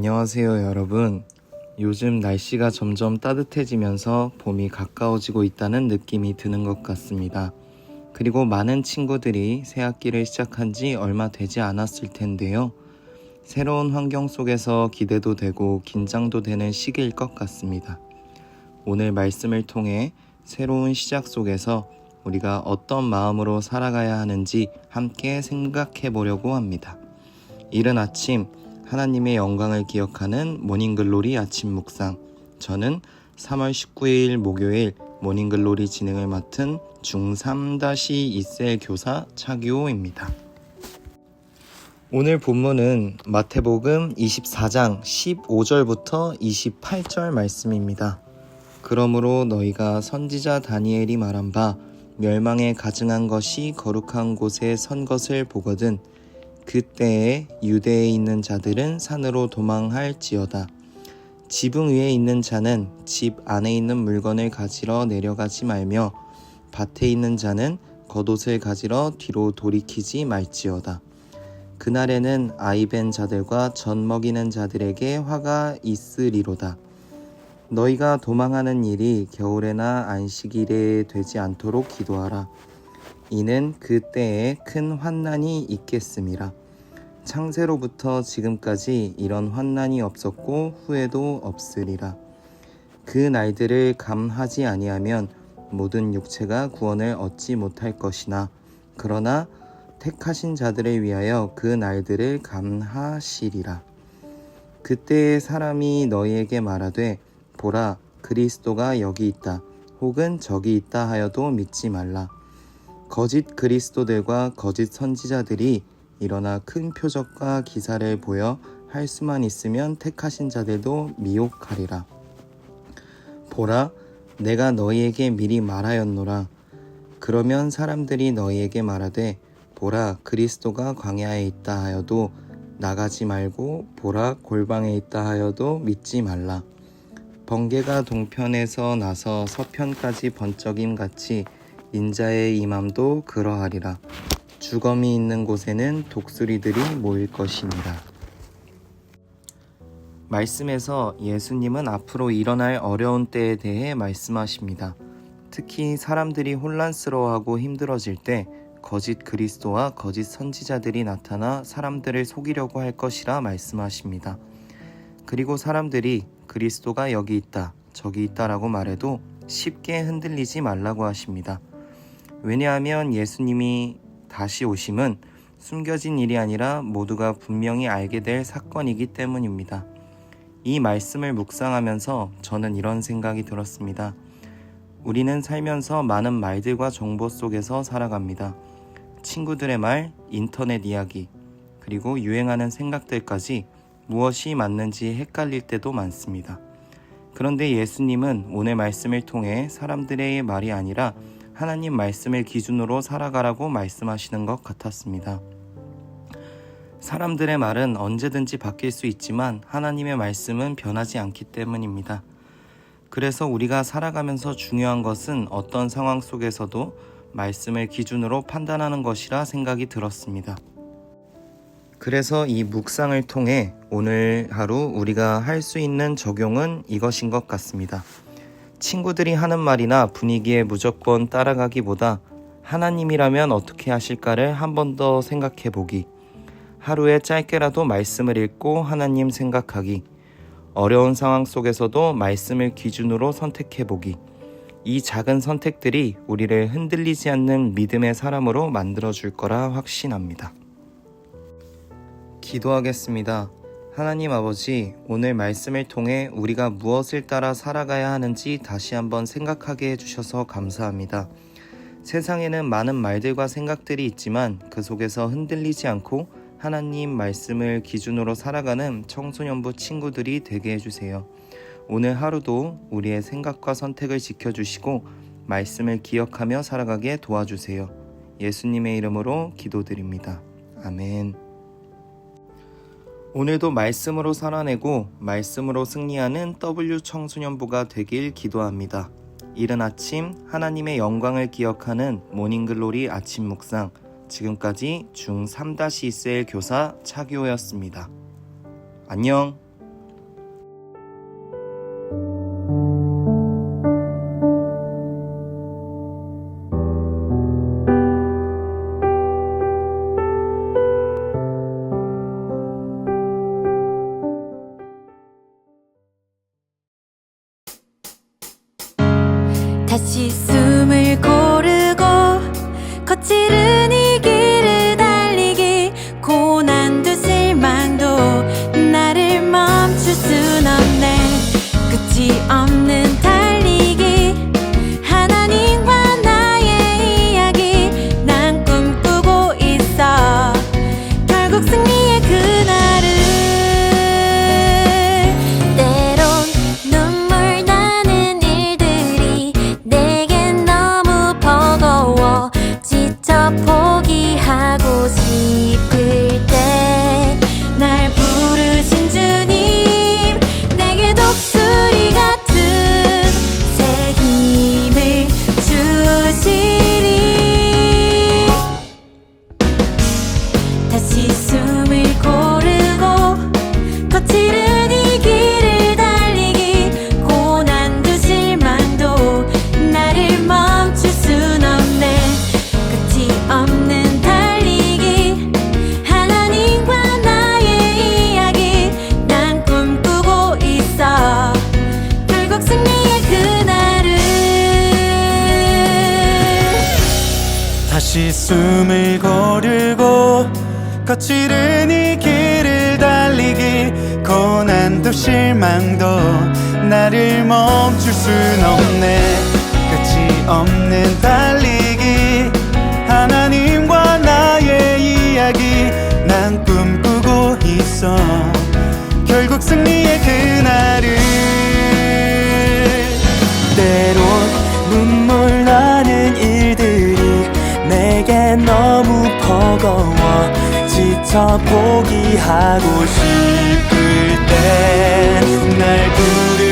안녕하세요 여러분. 요즘 날씨가 점점 따뜻해지면서 봄이 가까워지고 있다는 느낌이 드는 것 같습니다. 그리고 많은 친구들이 새 학기를 시작한 지 얼마 되지 않았을 텐데요. 새로운 환경 속에서 기대도 되고 긴장도 되는 시기일 것 같습니다. 오늘 말씀을 통해 새로운 시작 속에서 우리가 어떤 마음으로 살아가야 하는지 함께 생각해 보려고 합니다. 이른 아침 하나님의 영광을 기억하는 모닝글로리 아침 묵상. 저는 3월 19일 목요일 모닝글로리 진행을 맡은 중3-2셀 교사 차규호입니다. 오늘 본문은 마태복음 24장 15절부터 28절 말씀입니다. 그러므로 너희가 선지자 다니엘이 말한 바 멸망에 가증한 것이 거룩한 곳에 선 것을 보거든 그때에 유대에 있는 자들은 산으로 도망할지어다. 지붕 위에 있는 자는 집 안에 있는 물건을 가지러 내려가지 말며 밭에 있는 자는 겉옷을 가지러 뒤로 돌이키지 말지어다. 그날에는 아이 벤 자들과 젖 먹이는 자들에게 화가 있으리로다. 너희가 도망하는 일이 겨울에나 안식일에 되지 않도록 기도하라. 이는 그때에 큰 환난이 있겠음이라. 창세로부터 지금까지 이런 환난이 없었고 후에도 없으리라. 그 날들을 감하지 아니하면 모든 육체가 구원을 얻지 못할 것이나 그러나 택하신 자들을 위하여 그 날들을 감하시리라. 그때에 사람이 너희에게 말하되 보라 그리스도가 여기 있다 혹은 저기 있다 하여도 믿지 말라. 거짓 그리스도들과 거짓 선지자들이 일어나 큰 표적과 기사를 보여 할 수만 있으면 택하신 자들도 미혹하리라. 보라, 내가 너희에게 미리 말하였노라. 그러면 사람들이 너희에게 말하되 보라, 그리스도가 광야에 있다 하여도 나가지 말고 보라, 골방에 있다 하여도 믿지 말라. 번개가 동편에서 나서 서편까지 번쩍임 같이 인자의 임함도 그러하리라. 주검이 있는 곳에는 독수리들이 모일 것이니라. 말씀에서 예수님은 앞으로 일어날 어려운 때에 대해 말씀하십니다. 특히 사람들이 혼란스러워하고 힘들어질 때 거짓 그리스도와 거짓 선지자들이 나타나 사람들을 속이려고 할 것이라 말씀하십니다. 그리고 사람들이 그리스도가 여기 있다, 저기 있다라고 말해도 쉽게 흔들리지 말라고 하십니다. 왜냐하면 예수님이 다시 오심은 숨겨진 일이 아니라 모두가 분명히 알게 될 사건이기 때문입니다. 이 말씀을 묵상하면서 저는 이런 생각이 들었습니다. 우리는 살면서 많은 말들과 정보 속에서 살아갑니다. 친구들의 말, 인터넷 이야기, 그리고 유행하는 생각들까지 무엇이 맞는지 헷갈릴 때도 많습니다. 그런데 예수님은 오늘 말씀을 통해 사람들의 말이 아니라 하나님 말씀을 기준으로 살아가라고 말씀하시는 것 같았습니다. 사람들의 말은 언제든지 바뀔 수 있지만 하나님의 말씀은 변하지 않기 때문입니다. 그래서 우리가 살아가면서 중요한 것은 어떤 상황 속에서도 말씀을 기준으로 판단하는 것이라 생각이 들었습니다. 그래서 이 묵상을 통해 오늘 하루 우리가 할 수 있는 적용은 이것인 것 같습니다. 친구들이 하는 말이나 분위기에 무조건 따라가기보다 하나님이라면 어떻게 하실까를 한 번 더 생각해 보기. 하루에 짧게라도 말씀을 읽고 하나님 생각하기. 어려운 상황 속에서도 말씀을 기준으로 선택해 보기. 이 작은 선택들이 우리를 흔들리지 않는 믿음의 사람으로 만들어줄 거라 확신합니다. 기도하겠습니다. 하나님 아버지, 오늘 말씀을 통해 우리가 무엇을 따라 살아가야 하는지 다시 한번 생각하게 해주셔서 감사합니다. 세상에는 많은 말들과 생각들이 있지만 그 속에서 흔들리지 않고 하나님 말씀을 기준으로 살아가는 청소년부 친구들이 되게 해주세요. 오늘 하루도 우리의 생각과 선택을 지켜주시고 말씀을 기억하며 살아가게 도와주세요. 예수님의 이름으로 기도드립니다. 아멘. 오늘도 말씀으로 살아내고 말씀으로 승리하는 W 청소년부가 되길 기도합니다. 이른 아침 하나님의 영광을 기억하는 모닝글로리 아침 묵상. 지금까지 중3-2셀 교사 차규호였습니다. 안녕. 다시 숨을 고르고 거칠은 이 길을 달리기 고난도 실망도 나를 멈출 순 없네 끝이 없는 달리기 하나님과 나의 이야기 난 꿈꾸고 있어 결국 승리의 그날을 때론 눈물 나는 일들이 내겐 너무 버거워 지쳐 포기하고 싶을 때 날 부르신 주님 내게 독수리 같은 새 힘을 주시리 다시 숨을 고르고 거칠은 이 길을 달리기 고난도 실망도 나를 멈출 순 없네 끝이 없는 달리기 하나님과 나의 이야기 난 꿈꾸고 있어 결국 승리의 그날을 다시 숨을 고르고 거칠은 이 길을 달리기 고난도 실망도 나를 멈출 순 없네 끝이 없는 달리기 하나님과 나의 이야기 난 꿈꾸고 있어 결국 승리의 그날을 때론 눈물 나는 일들이 내게 너무 버거워 지쳐 포기하고 싶을 때 날 부르